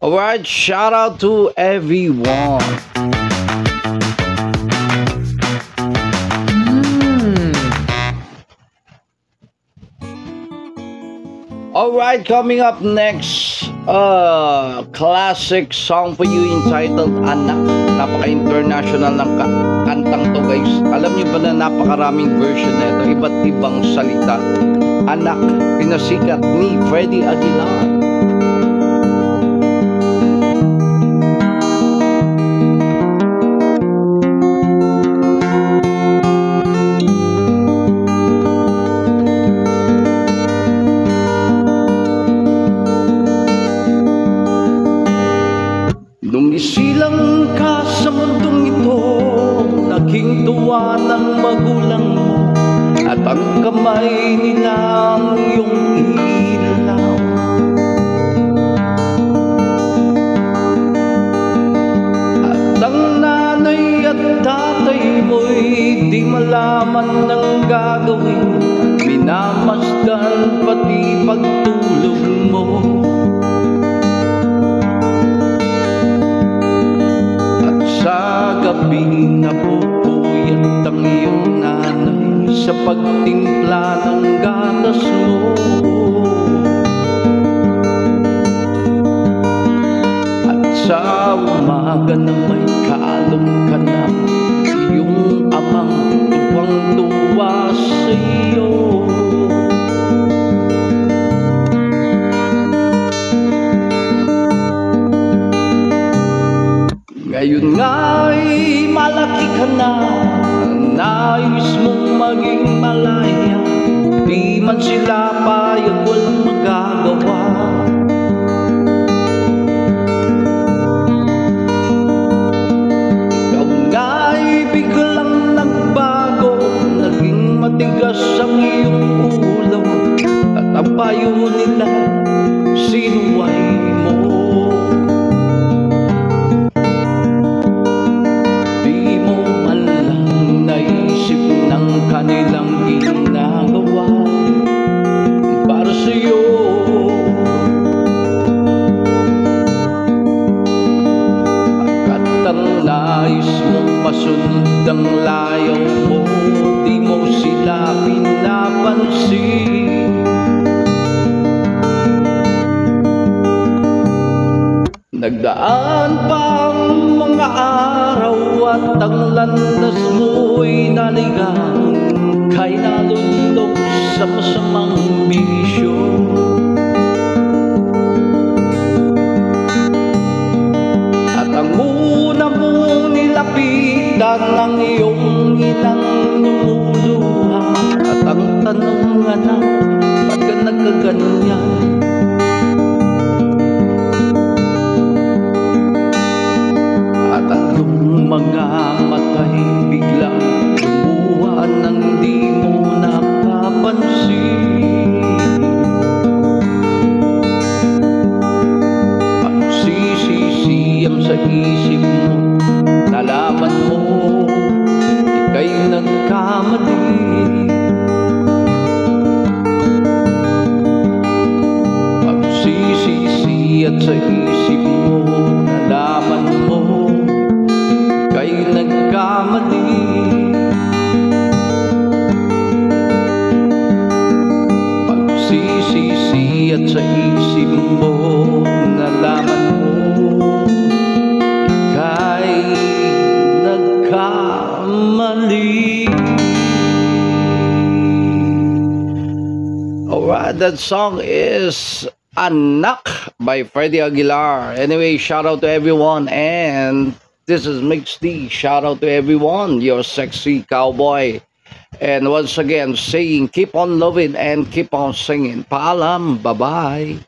Alright, shout out to everyone. Alright, coming up next, classic song for you entitled Anak. Napaka-international ng kantang to, guys. Alam niyo ba na napakaraming version na ito, iba't ibang salita. Anak, pinasikat ni Freddie Aguilar. Nung isilang ka sa mundong ito, naging tuwa ng magulang mo, at ang kamay nilang iyong ilaw. At ang nanay at tatay mo'y di malaman ng gagawin, minamasdan pati pagtulog mo. Sa gabi napupuyat ang iyong nanay sa pagtimpla ng gatas mo. At sa umaga na may kaalom ka na, iyong amang tuwang-tuwa sa iyo. Ngayon nga'y malaki ka na, nais mong maging malaya, di man sila payag, walang magagawa. Ikaw nga'y biglang nagbago, naging matigas ang iyong ulo, at ang payo nila sinuway mo. Kanilang ginagawa para sa'yo. At ang nais mong masunod ang layaw mo, di mo sila pinapansin. Nagdaan pa ang mga araw at ang landas mo'y naligang, kay nalulok sa masamang bisyo. At ang una mong nilapitan ng iyong inang lumuluha, at ang tanong, anak, ba't ka nagkaganyan? At ang iyong mga matay biglang lumuha nang di mo napapansin. Pagsisisiyang sa isip mo, nalaman mo ika'y nagkamali. Pagsisisiyang sa isip mo, nalaman mo ika'y nagkamali. Pagsisisi at sa isip mo, nalaman mo ika'y nagkamali. Alright, that song is Anak by Freddie Aguilar. Anyway, shout out to everyone, and this is Mix D. Shout out to everyone, your sexy cowboy. And once again, saying keep on loving and keep on singing. Paalam, bye-bye.